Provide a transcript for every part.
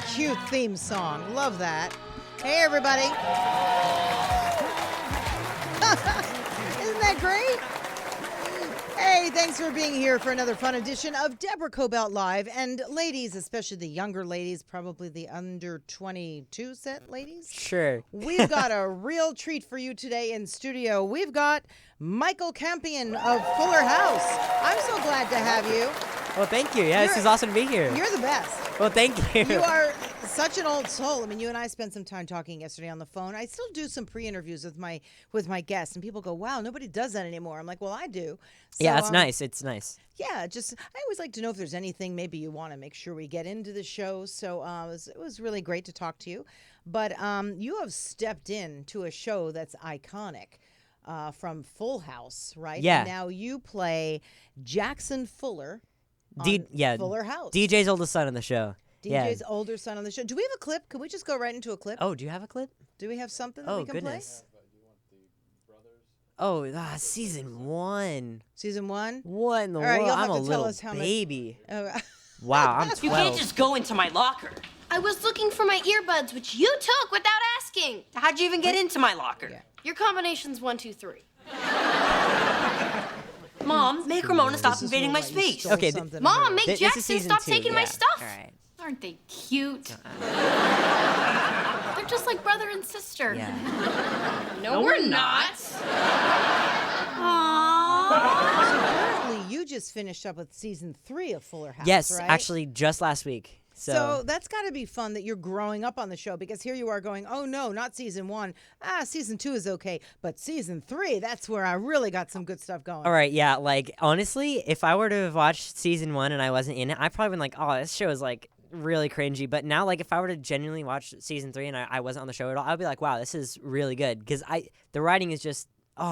cute theme song. Love that. Hey, everybody. Isn't that great? Hey, thanks for being here for another fun edition of Deborah Kobylt Live. And ladies, especially the younger ladies, probably the under 22 set ladies. Sure. We've got a real treat for you today in studio. We've got Michael Campion of Fuller House. I'm so glad to have you. Well, thank you. Yeah, this is awesome to be here. You're the best. Well, thank you. You are such an old soul. I mean, you and I spent some time talking yesterday on the phone. I still do some pre-interviews with my guests, and people go, "Wow, nobody does that anymore." I'm like, "Well, I do." So, yeah, it's nice. It's nice. Yeah, just I always like to know if there's anything maybe you want to make sure we get into the show. So it was really great to talk to you. But you have stepped into a show that's iconic. From Full House, right? Yeah. And now you play Jackson Fuller on Fuller House. DJ's oldest son on the show. DJ's older son on the show. Do we have a clip? Could we just go right into a clip? Oh, do you have a clip? Do we have something that we can goodness. Oh, season 1. Season 1? What in the All right, world? you'll I'm have a to tell little us how baby. much. Wow, I'm 12. You can't just go into my locker. I was looking for my earbuds, which you took without asking. How'd you even get into my locker? Yeah. Your combination's 1, 2, 3. Mom, make Ramona stop This is invading my what you space. stole Okay, something of Mom, hers. make This is Jackson season stop 2, taking my yeah. stuff. All right. Aren't they cute? They're just like brother and sister. Yeah. No, we're not. So Aww. apparently you just finished up with season 3 of Fuller House, Yes, right? actually, just last week. So that's got to be fun that you're growing up on the show, because here you are going, oh, no, not season 1. Season 2 is okay. But season 3, that's where I really got some good stuff going. All right, yeah, like, honestly, if I were to have watched season 1 and I wasn't in it, I'd probably been like, oh, this show is, like, really cringy. But now, like, if I were to genuinely watch season 3 and I wasn't on the show at all, I'd be like, wow, this is really good. Because the writing is just,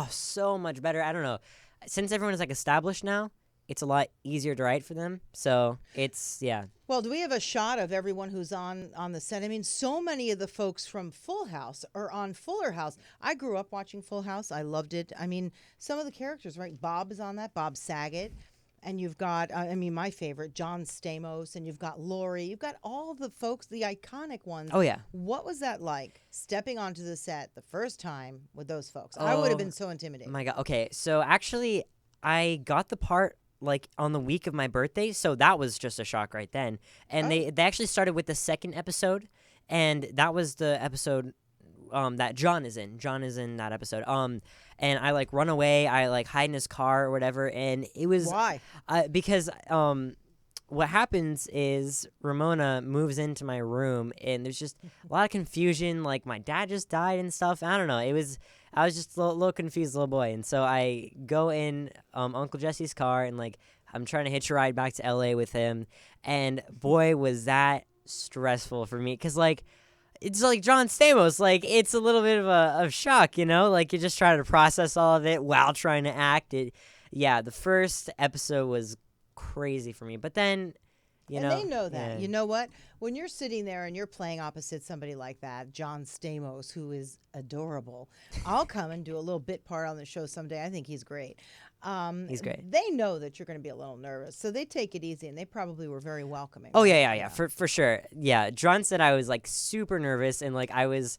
so much better. I don't know. Since everyone is, like, established now, it's a lot easier to write for them. So it's, yeah. Well, do we have a shot of everyone who's on the set? I mean, so many of the folks from Full House are on Fuller House. I grew up watching Full House. I loved it. I mean, some of the characters, right? Bob is on that, Bob Saget. And you've got, my favorite, John Stamos. And you've got Lori. You've got all the folks, the iconic ones. Oh, yeah. What was that like, stepping onto the set the first time with those folks? I would have been so intimidated. My God. Okay, so actually, I got the part like on the week of my birthday, so that was just a shock right then. And they actually started with the second episode, and that was the episode that John is in. John is in that episode. And I like run away, I like hide in his car or whatever, and it was Why? because what happens is Ramona moves into my room, and there's just a lot of confusion. Like, my dad just died and stuff. I don't know. I was just a little confused little boy. And so I go in Uncle Jesse's car, and, like, I'm trying to hitch a ride back to L.A. with him. And, boy, was that stressful for me. Because, like, it's like John Stamos. Like, it's a little bit of a shock, you know? Like, you're just trying to process all of it while trying to act. Yeah, the first episode was crazy for me, but then They know that. yeah. You know what? When you're sitting there and you're playing opposite somebody like that, John Stamos, who is adorable, I'll come and do a little bit part on the show someday. I think he's great. He's great. They know that you're going to be a little nervous, so they take it easy, and they probably were very welcoming. Oh yeah, for sure. Yeah, John said I was like super nervous, and like I was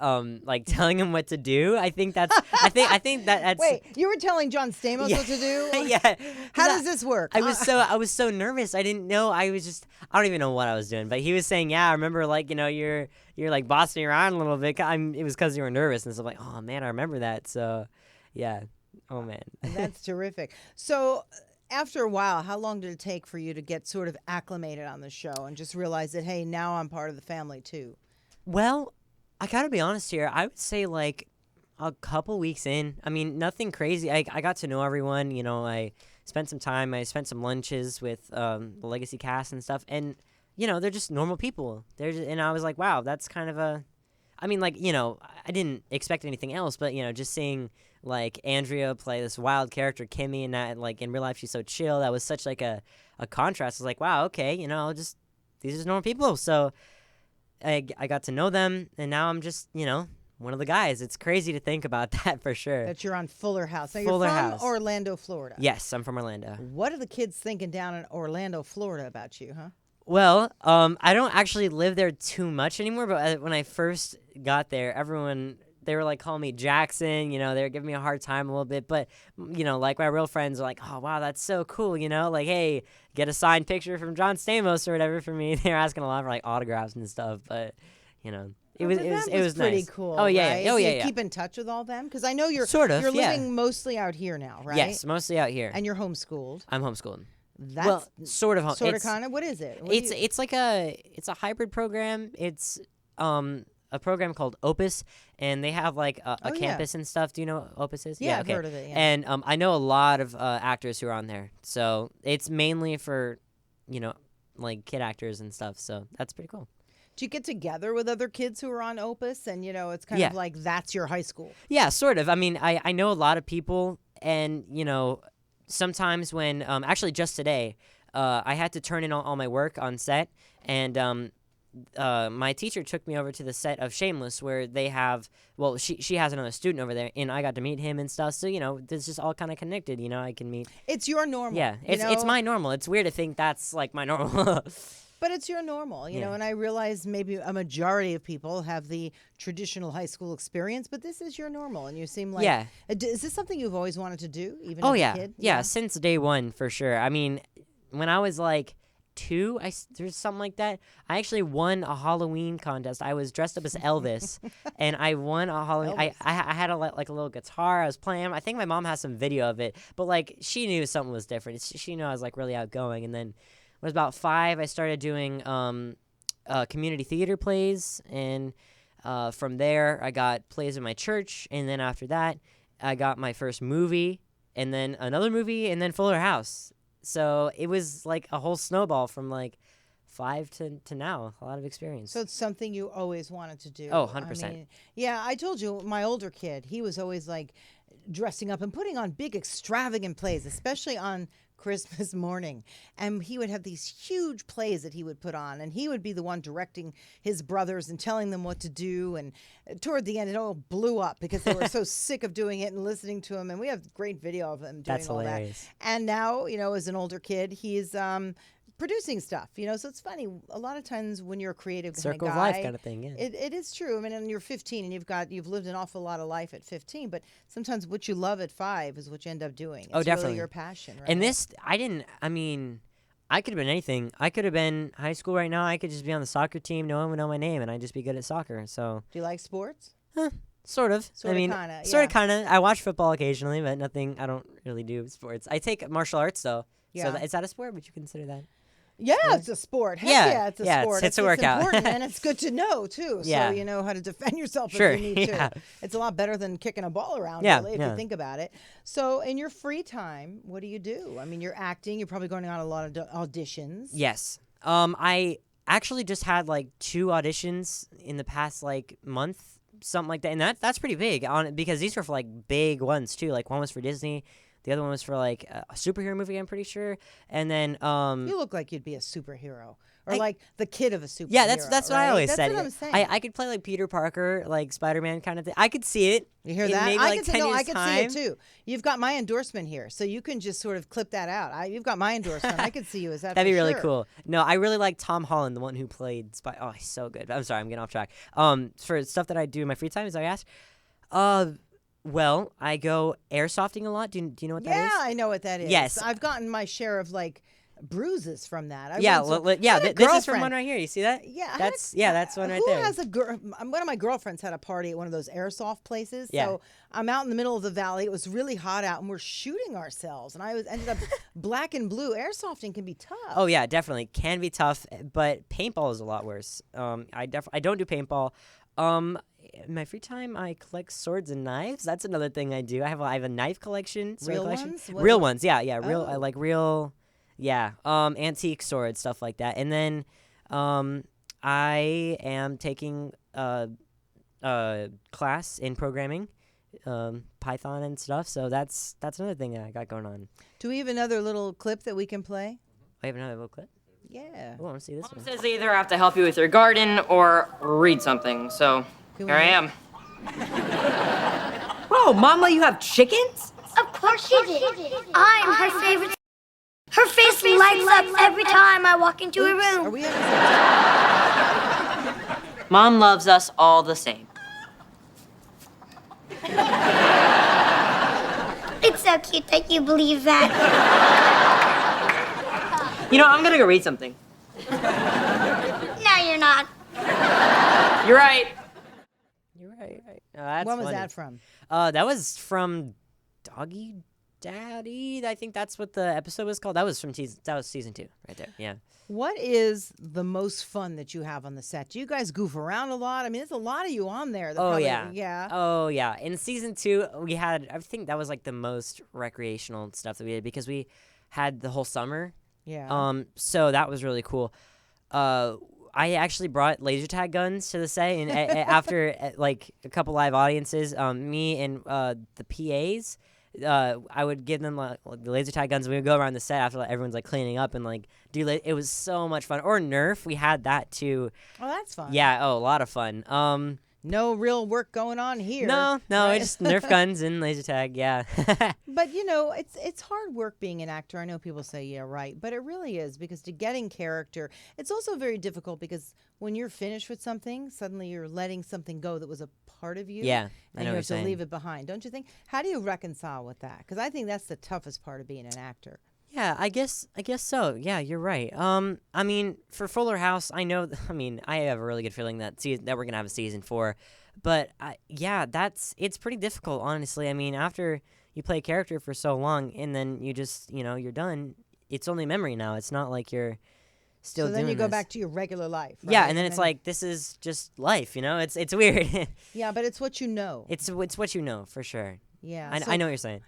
like telling him what to do. I think that's Wait, you were telling John Stamos what to do? Yeah. How does this work? I was so nervous. I didn't know. I don't even know what I was doing. But he was saying, yeah, I remember, like, you know, you're like bossing around a little bit. It was because you were nervous, and so I'm like, oh man, I remember that. So, yeah. Oh man. That's terrific. So, after a while, how long did it take for you to get sort of acclimated on the show and just realize that, hey, now I'm part of the family too? Well, I gotta be honest here. I would say like a couple weeks in. I mean, nothing crazy. I got to know everyone. You know, I spent some time. I spent some lunches with the Legacy cast and stuff. And, you know, they're just normal people. And I was like, wow, that's kind of a... I mean, like, you know, I didn't expect anything else. But, you know, just seeing, like, Andrea play this wild character, Kimmy, and that, like, in real life she's so chill. That was such, like, a contrast. I was like, wow, okay, you know, these are just normal people. So... I got to know them, and now I'm just, you know, one of the guys. It's crazy to think about that for sure. That you're on Fuller House. Now, Fuller you're from House. Orlando, Florida. Yes, I'm from Orlando. What are the kids thinking down in Orlando, Florida about you, huh? Well, I don't actually live there too much anymore, but when I first got there, they were like calling me Jackson, they were giving me a hard time a little bit, but, like my real friends are like, oh, wow, that's so cool, like, hey, get a signed picture from John Stamos or whatever for me. They were asking a lot for like autographs and stuff, but, it was pretty nice. cool. Oh, yeah. Right? Oh, Do yeah, you yeah. keep in touch with all them? Because I know you're You're living mostly out here now, right? Yes, mostly out here. And you're homeschooled. I'm homeschooled. That's sort of sort of kind of. What is it? It's like a hybrid program. It's a program called Opus, and they have like a campus and stuff. Do you know what Opus is? Yeah, okay. I've heard of it. Yeah. And I know a lot of actors who are on there, so it's mainly for, like kid actors and stuff. So that's pretty cool. Do you get together with other kids who are on Opus, and it's kind of like that's your high school? Yeah, sort of. I mean, I know a lot of people, and sometimes when actually just today, I had to turn in all my work on set, and my teacher took me over to the set of Shameless, where they have, she has another student over there, and I got to meet him and stuff. So this is all kind of connected. I can meet. It's your normal. Yeah, it's my normal. It's weird to think that's like my normal. But it's your normal, and I realize maybe a majority of people have the traditional high school experience, but this is your normal, and you seem like... Yeah. Is this something you've always wanted to do, even as a kid? Yeah, since day one, for sure. I mean, when I was like 2, there's something like that, I actually won a Halloween contest. I was dressed up as Elvis, and I won a Halloween... I had a little guitar I was playing. I think my mom has some video of it, but like she knew something was different. She knew I was like really outgoing, and then... When I was about 5, I started doing community theater plays, and from there, I got plays in my church, and then after that, I got my first movie, and then another movie, and then Fuller House. So it was like a whole snowball from like 5 to now. A lot of experience. So it's something you always wanted to do. Oh, 100%. I mean, yeah, I told you, my older kid, he was always like dressing up and putting on big extravagant plays, especially on Christmas morning, and he would have these huge plays that he would put on, and he would be the one directing his brothers and telling them what to do, and toward the end it all blew up because they were so sick of doing it and listening to him, and we have great video of him doing That's all hilarious. that. And now, as an older kid, he's producing stuff, so it's funny. A lot of times when you're a creative Circle kind of of guy, life kind of thing, yeah. It is true. I mean, and you're 15 and you've lived an awful lot of life at 15, but sometimes what you love at 5 is what you end up doing. It's definitely. really your passion, right? And this, I could have been anything. I could have been high school right now. I could just be on the soccer team. No one would know my name, and I'd just be good at soccer. So. Do you like sports? Sort of. Sort of, kind of. I watch football occasionally, but nothing. I don't really do sports. I take martial arts, though. Yeah. So is that a sport? Would you consider that? Yeah, it's a sport. Heck Yeah. it's a Yeah, sport. it's a workout. Important, and it's good to know, too, Yeah. so you know how to defend yourself Sure, if you need yeah. to. It's a lot better than kicking a ball around, Yeah, really, if yeah. you think about it. So in your free time, what do you do? I mean, you're acting. You're probably going on a lot of auditions. Yes. I actually just had like 2 auditions in the past like month, something like that, and that's pretty big because these were for like big ones too. Like one was for Disney. The other one was for like a superhero movie, I'm pretty sure. And then you look like you'd be a superhero, or like the kid of a superhero. Yeah, that's what right? I always that's said. What I'm saying. I could play like Peter Parker, like Spider-Man kind of thing. I could see it. You hear in that? Maybe I like 10 years I could time. see it too. You've got my endorsement here, so you can just sort of clip that out. You've got my endorsement. I could see you as that. That'd be really sure. cool. No, I really like Tom Holland, the one who played Oh, he's so good. I'm sorry, I'm getting off track. For stuff that I do in my free time, as I asked, well, I go airsofting a lot. Do you know what that is? Yeah, I know what that is. Yes. I've gotten my share of like bruises from that. I Yeah, had a this is from girlfriend. one right here. You see that? Yeah, that's one right who there. has a girl? One of my girlfriends had a party at one of those airsoft places. Yeah. So I'm out in the middle of the valley. It was really hot out, and we're shooting ourselves. And ended up black and blue. Airsofting can be tough. Oh yeah, definitely can be tough, but paintball is a lot worse. I don't do paintball. In my free time, I collect swords and knives. That's another thing I do. I have a knife collection. Real collection. ones? Real ones, yeah. Real. I Oh. like real. Yeah. Antique swords, stuff like that. And then, I am taking class in programming, Python and stuff. So that's another thing that I got going on. Do we have another little clip that we can play? I have another little clip. Yeah. Oh, I want to see this Mom one. says they either have to help you with your garden or read something, so Can here I we- am. Whoa, Mama, you have chickens? Of course she did. I'm her favorite. Her face lights up every time I walk into her Are room. we having Mom loves us all the same. It's so cute that you believe that. You know, I'm gonna go read something. No, you're not. You're right. You're right. Oh, that's When was funny. that from? That was from Doggy Daddy. I think that's what the episode was called. That was from season 2, right there. Yeah. What is the most fun that you have on the set? Do you guys goof around a lot? I mean, there's a lot of you on there. that Oh probably- yeah. Yeah. Oh yeah. In season 2, we had. I think that was like the most recreational stuff that we did because we had the whole summer. Yeah. So that was really cool. I actually brought laser tag guns to the set, and after like a couple live audiences, me and the PAs, I would give them like the laser tag guns, and we would go around the set after everyone's like cleaning up and like do. It was so much fun. Or Nerf, we had that too. Oh, that's fun. Yeah. Oh, a lot of fun. No real work going on here. No, right? it's Nerf guns and laser tag. Yeah. But you know, it's hard work being an actor. I know people say, yeah, right, but it really is because to get in character, it's also very difficult because when you're finished with something, suddenly you're letting something go that was a part of you. Yeah, I and know you what have you're to saying. leave it behind, don't you think? How do you reconcile with that? Because I think that's the toughest part of being an actor. Yeah, I guess so. Yeah, you're right. I mean, for Fuller House, I know. I mean, I have a really good feeling that that we're gonna have a season 4, but yeah, it's pretty difficult, honestly. I mean, after you play a character for so long and then you just you're done. It's only memory now. It's not like you're still So then doing you go this. back to your regular life. Yeah, right? and then it's like this is just life. It's weird. Yeah, but it's what you know. it's what you know for sure. Yeah. I know what you're saying.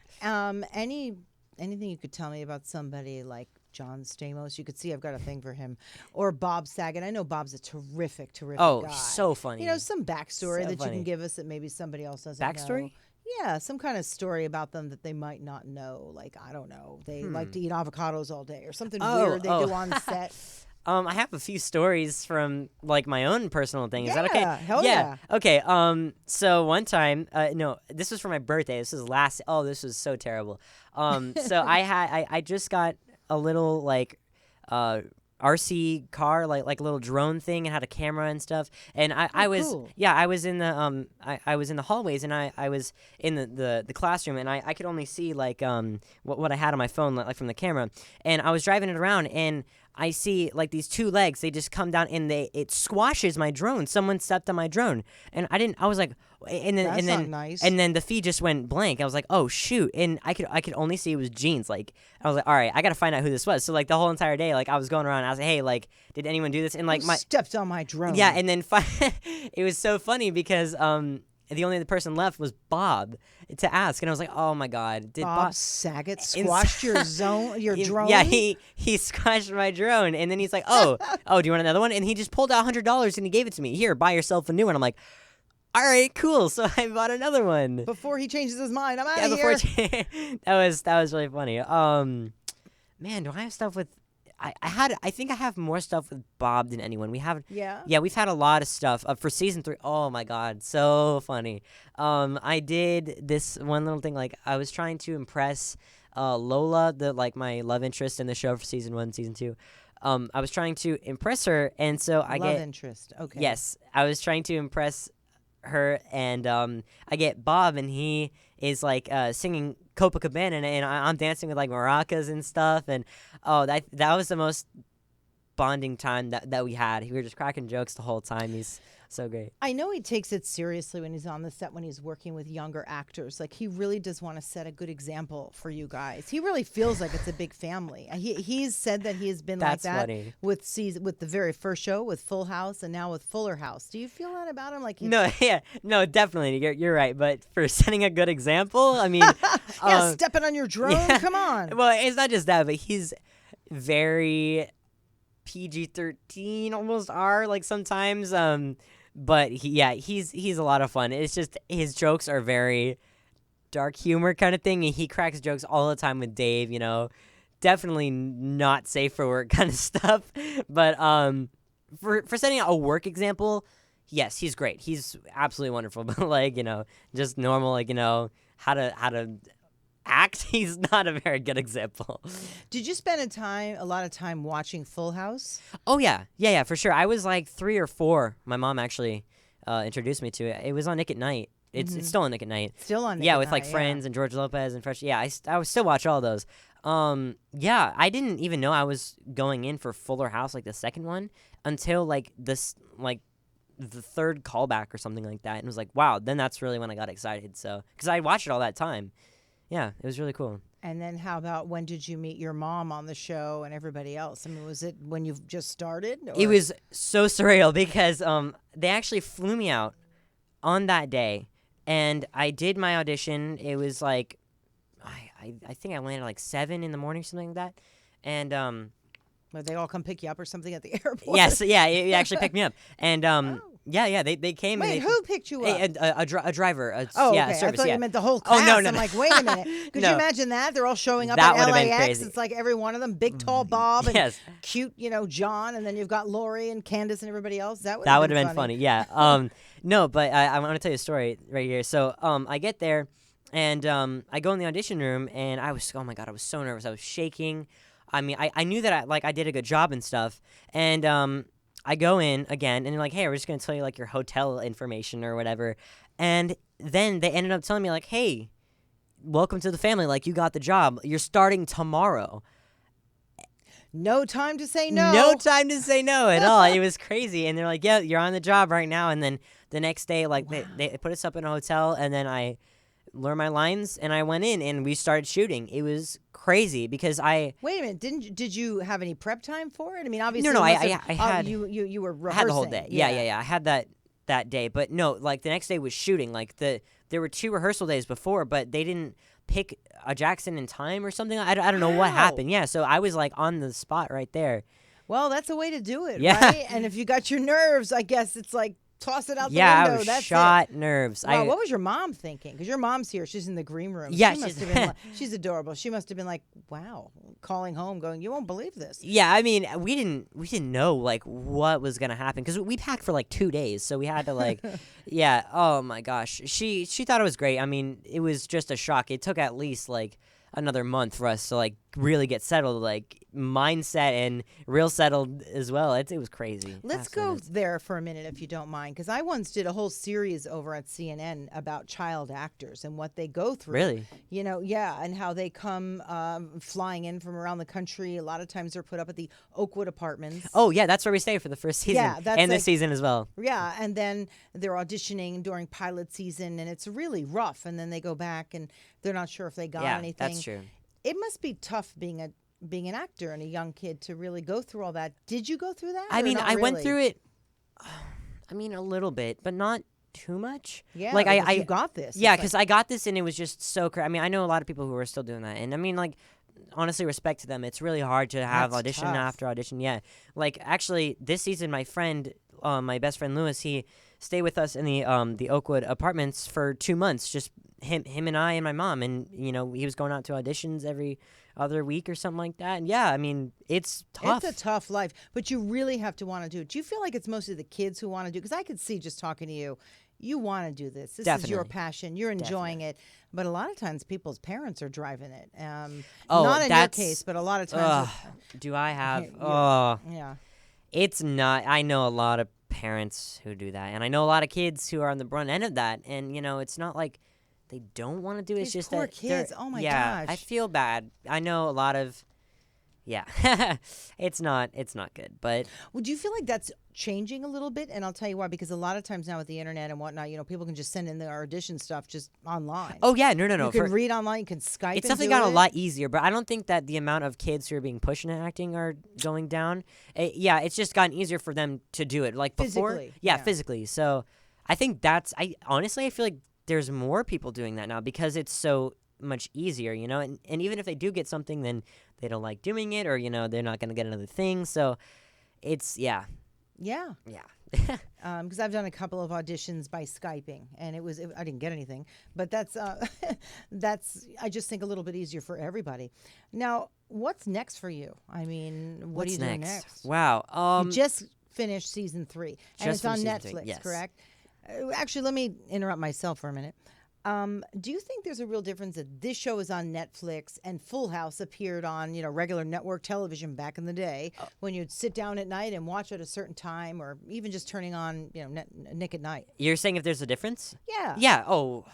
Anything you could tell me about somebody like John Stamos? You could see I've got a thing for him. Or Bob Saget. I know Bob's a terrific Oh, guy. so funny. You know, some backstory So that you funny. can give us that maybe somebody else doesn't know. Backstory? Yeah, some kind of story about them that they might not know. Like, I don't know, they like to eat avocados all day or something weird they do on set. I have a few stories from like my own personal thing. Is that okay? Yeah, hell yeah. Okay. So one time, no, this was for my birthday. This was so terrible. So I just got a little like, RC car, like a little drone thing, and had a camera and stuff. And I was cool. I was in the I was in the hallways, and I was in the classroom, and I could only see like what I had on my phone like from the camera. And I was driving it around, and I see like these 2 legs. They just come down, and it squashes my drone. Someone stepped on my drone, and I was like, and then That's not nice. and then the feed just went blank. I was like, oh shoot, and I could only see it was jeans. Like I was like, all right, I gotta find out who this was. So like the whole entire day, like I was going around. I was like, hey, like did anyone do this? And like Who stepped on my drone. yeah, and then it was so funny because the only person left was Bob to ask, and I was like, oh my god, did Bob Saget squashed your drone? Yeah, he squashed my drone, and then he's like, oh, do you want another one? And he just pulled out $100 and he gave it to me. Here, buy yourself a new one. I'm like, all right, cool. So I bought another one. Before he changes his mind, I'm out Yeah, of before here. that was really funny. Man, do I have stuff with? I think I have more stuff with Bob than anyone. We've had a lot of stuff for season 3. Oh my god, so funny. I did this one little thing, like I was trying to impress Lola, my love interest in the show for season 1, season 2. I was trying to impress her, and so I Love interest. Okay. Yes, I was trying to impress her, and I get Bob, and he is like singing Copacabana, and I'm dancing with like maracas and stuff, and that was the most bonding time that we had. We were just cracking jokes the whole time. He's so great. I know he takes it seriously when he's on the set, when he's working with younger actors. Like, he really does want to set a good example for you guys. He really feels like it's a big family. He's said that he has been That's like that funny. with the very first show with Full House and now with Fuller House. Do you feel that about him? Like, No, definitely. You're right. But for setting a good example, I mean, stepping on your drone. Come on. Well, it's not just that, but he's very PG-13, almost R, like sometimes. But he's a lot of fun. It's just his jokes are very dark humor kind of thing, and he cracks jokes all the time with Dave. Definitely not safe for work kind of stuff. But for setting a work example, yes, he's great. He's absolutely wonderful. But just normal, how to act, he's not a very good example. Did you spend a lot of time watching Full House? Oh yeah, for sure. I was like 3 or 4. My mom actually introduced me to it. It was on Nick at Night. It's still on Nick at Night. Still on Nick Yeah, at with like Night, Friends and George Lopez and Fresh. Yeah, I would still watch all those. Yeah, I didn't even know I was going in for Fuller House, like the second one, until like this, like the third callback or something like that, and was like, wow. Then that's really when I got excited. So, because I watched it all that time. Yeah, it was really cool. And then how about when did you meet your mom on the show and everybody else? I mean, was it when you just started? It was so surreal because they actually flew me out on that day, and I did my audition. It was like I think I landed like 7 in the morning, something like that, and Where they all come pick you up or something at the airport? yes, yeah, it actually picked me up, and yeah, they came. Wait, and they, who picked you up? A driver. Oh, yeah, okay. a service, I thought yeah. you meant the whole Oh, cast. no, no, I'm no. like, wait a minute. Could you No. imagine that? They're all showing up That at would've been LAX. crazy. It's like every one of them, big, tall Bob and Yes. cute, John, and then you've got Lori and Candace and everybody else. That would That would have been funny. Yeah. No, but I want to tell you a story right here. So I get there, and I go in the audition room, and I was, oh my God, I was so nervous. I was shaking. I mean, I knew that I did a good job and stuff, and I go in again, and they're like, hey, we're just gonna tell you like your hotel information or whatever, and then they ended up telling me like, hey, welcome to the family. Like, you got the job. You're starting tomorrow. No time to say no. No time to say no at all. It was crazy. And they're like, yeah, you're on the job right now. And then the next day, like, they put us up in a hotel, and then I learned my lines, and I went in, and we started shooting. It was crazy because Wait a minute. Did you have any prep time for it? I mean, obviously. No, I had. You were rehearsing. I had the whole day. Yeah. I had that day. But no, like, the next day was shooting. Like, there were 2 rehearsal days before, but they didn't pick a Jackson in time or something. I don't know what happened. Yeah, so I was like on the spot right there. Well, that's a way to do it, Yeah. right? And if you got your nerves, I guess it's like toss it out the Yeah, window. I was That's shot it. nerves. Wow, what was your mom thinking? Because your mom's here. She's in the green room. Yeah, she must have been she's adorable. She must have been like, wow, calling home going, you won't believe this. Yeah, I mean, we didn't know like what was gonna happen because we packed for like 2 days, so we had to like, yeah. Oh my gosh, she thought it was great. I mean, it was just a shock. It took at least like another month for us to like really get settled, like mindset and real settled as well. It was crazy. Let's go there for a minute, if you don't mind, because I once did a whole series over at CNN about child actors and what they go through. Really? And how they come flying in from around the country. A lot of times they're put up at the Oakwood Apartments. Oh yeah, that's where we stay for the first season. Yeah, that's and like, this season as well. Yeah, and then they're auditioning during pilot season, and it's really rough. And then they go back, and they're not sure if they got anything. That's true. It must be tough being an actor and a young kid to really go through all that. Did you go through that? I mean, I went really? through it. I mean, a little bit, but not too much. Yeah, like because I you got this. Yeah, It's because like, I got this, and it was just so crazy. I mean, I know a lot of people who are still doing that, and I mean, like, honestly, respect to them. It's really hard to have That's audition tough. after audition. Yeah, like actually, this season, my friend, my best friend Lewis, he stayed with us in the Oakwood Apartments for 2 months. Just him and I and my mom, and he was going out to auditions every other week or something like that. And yeah, I mean, it's tough. It's a tough life, but you really have to want to do it. Do you feel like it's mostly the kids who want to do it? Because I could see just talking to you, you want to do this. This is your Definitely. passion. You're enjoying it. But a lot of times people's parents are driving it. Oh, not in your that's- case, but a lot of times. Do I have? Yeah. Yeah. It's not. I know a lot of parents who do that, and I know a lot of kids who are on the brunt end of that. And it's not like they don't want to do it. It's These just poor that they're- kids. Oh my yeah, I gosh. feel bad. I know a lot of. Yeah, it's not good, but Would you feel like that's changing a little bit? And I'll tell you why. Because a lot of times now with the internet and whatnot, people can just send in their audition stuff just online. oh yeah, no. You can read online. You can Skype. It's and definitely do gotten it. a lot easier, but I don't think that the amount of kids who are being pushed into acting are going down. Yeah, it's just gotten easier for them to do it. Like before, Physically, yeah, yeah. physically. So I think I honestly feel like there's more people doing that now because it's so much easier, and even if they do get something, then they don't like doing it, or they're not gonna get another thing. So it's yeah. Because I've done a couple of auditions by Skyping, and I didn't get anything, but that's I just think a little bit easier for everybody. Now, what's next for you? I mean, what are you doing next? Wow. You just finished season 3, and Just it's on finished season Netflix, 3, yes. correct? Actually, let me interrupt myself for a minute. Do you think there's a real difference that this show is on Netflix and Full House appeared on, regular network television back in the day when you'd sit down at night and watch at a certain time, or even just turning on, Nick at Night? You're saying if there's a difference? Yeah. Yeah. Oh,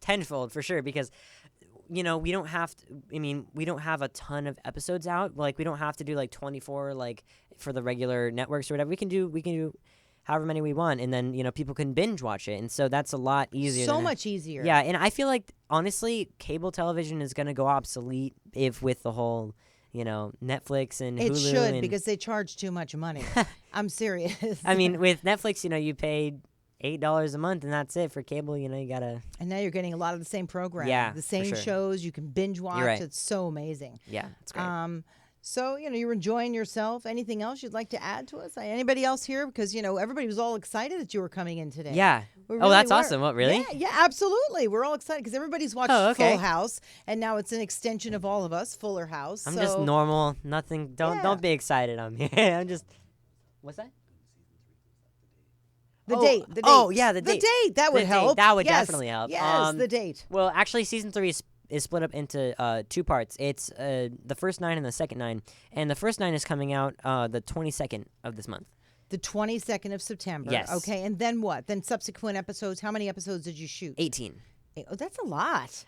tenfold for sure. Because, we don't have to, we don't have a ton of episodes out. Like, we don't have to do like 24, like for the regular networks or whatever. We can do however many we want, and then people can binge watch it, and so that's a lot easier. So much easier. Yeah, and I feel like honestly, cable television is gonna go obsolete if with the whole, Netflix and Hulu. It should, and, because they charge too much money. I'm serious. With Netflix, you pay $8 a month, and that's it. For cable, you gotta. And now you're getting a lot of the same programs. Yeah, the same for sure. shows. You can binge watch. You're right. It's so amazing. Yeah, it's great. So, you're enjoying yourself. Anything else you'd like to add to us? Anybody else here? Because, everybody was all excited that you were coming in today. Yeah. We Oh, that's were. awesome. What, really? Yeah, absolutely. We're all excited because everybody's watched Full House, and now it's an extension of all of us, Fuller House. I'm just normal. Nothing. Don't be excited. I'm here. I'm just. What's that? The date. Oh, yeah, the date. The date. That would help. That would definitely help. Yes, the date. Well, actually, season 3 is split up into 2 parts. It's the first 9 and the second 9. And the first 9 is coming out the 22nd of this month. The 22nd of September. Yes. Okay, and then what? Then subsequent episodes. How many episodes did you shoot? 18. Oh, that's a lot.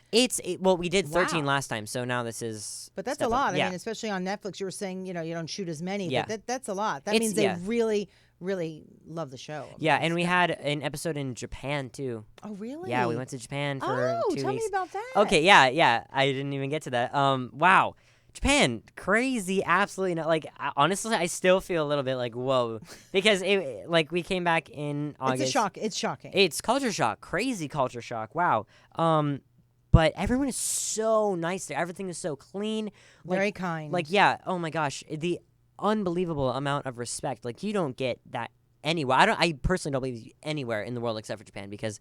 Well, we did 13 Wow. last time, so now this is. But that's step a lot. up. Yeah. I mean, especially on Netflix, you were saying, you don't shoot as many. Yeah. But that's a lot. That It's- means they yeah. really, really love the show. Yeah, and we had an episode in Japan, too. Oh, really? Yeah, we went to Japan for 2 weeks. Tell me about that. Okay, yeah. I didn't even get to that. Wow. Japan, crazy, absolutely not. Like, honestly, I still feel a little bit like, whoa. Because, we came back in August. It's a shock. It's shocking. It's culture shock. Crazy culture shock. Wow. But everyone is so nice there. Everything is so clean. Very kind. Yeah, oh my gosh. The unbelievable amount of respect. Like, you don't get that anywhere. I personally don't believe anywhere in the world except for Japan, because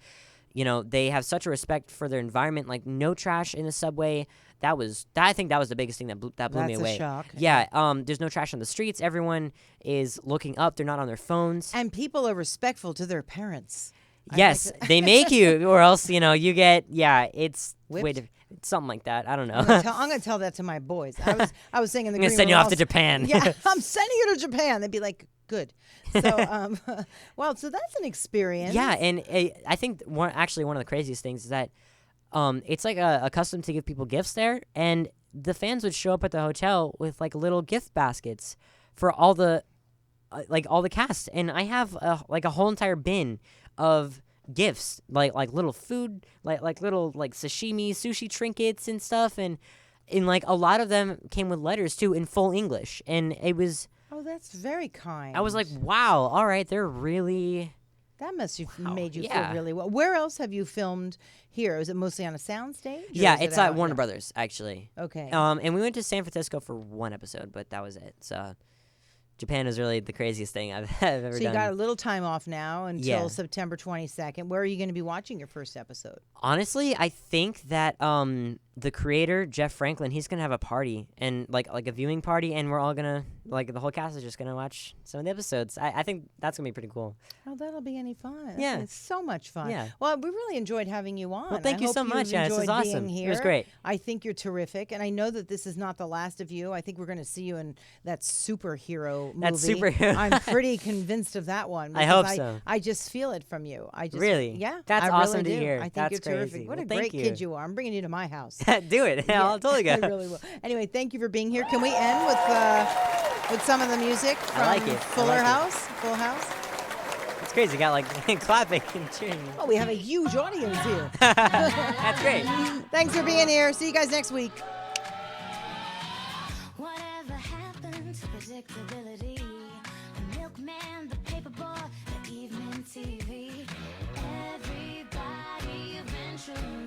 they have such a respect for their environment. Like, no trash in the subway. I think that was the biggest thing that blew me away. That's a shock. Yeah. There's no trash on the streets. Everyone is looking up. They're not on their phones. And people are respectful to their parents. Yes, they make you, or else you get it's Whipped? it's something like that. I don't know. I'm gonna tell that to my boys. I was saying in the I'm gonna green send you room off to also- Japan. Yeah, I'm sending you to Japan. They'd be like, good. So, well, so that's an experience. Yeah, and I think one of the craziest things is that it's like a custom to give people gifts there, and the fans would show up at the hotel with like little gift baskets for all the all the cast, and I have a whole entire bin of gifts, like little food, like little sashimi, sushi trinkets and stuff, and a lot of them came with letters too in full English, and it was. Oh, that's very kind. I was like, wow, all right, they're really. That must have made you yeah. feel really well. Where else have you filmed here? Is it mostly on a sound stage? or Yeah, is it it's at out? Warner Brothers actually. Okay. And we went to San Francisco for one episode, but that was it. So Japan is really the craziest thing I've ever So done. you got a little time off now until Yeah. September 22nd. Where are you going to be watching your first episode? Honestly, I think that the creator, Jeff Franklin, he's gonna have a party and like a viewing party, and we're all gonna the whole cast is just gonna watch some of the episodes. I think that's gonna be pretty cool. Oh, that'll be any fun. Yeah. It's so much fun. Yeah. Well, we really enjoyed having you on. Well, thank I you hope so much. you've Yeah, this is enjoyed awesome. being It was here. great. I think you're terrific, and I know that this is not the last of you. I think we're going to see you in that superhero movie. That superhero. I'm pretty convinced of that one. I hope because so. I just feel it from you. I just Really? Yeah. That's I awesome really to do. hear. I think That's you're terrific. crazy. What Well, a thank great you. kid you are. I'm bringing you to my house. Do it. Yeah, I'll totally go. I really will. Anyway, thank you for being here. Can we end with some of the music from I like it. I Fuller like it. House? Full House? It's crazy. You got clapping and cheering. Oh, we have a huge audience here. That's great. Thanks for being here. See you guys next week. Whatever happened to predictability? The milkman, the paperboy, the evening TV. Everybody eventually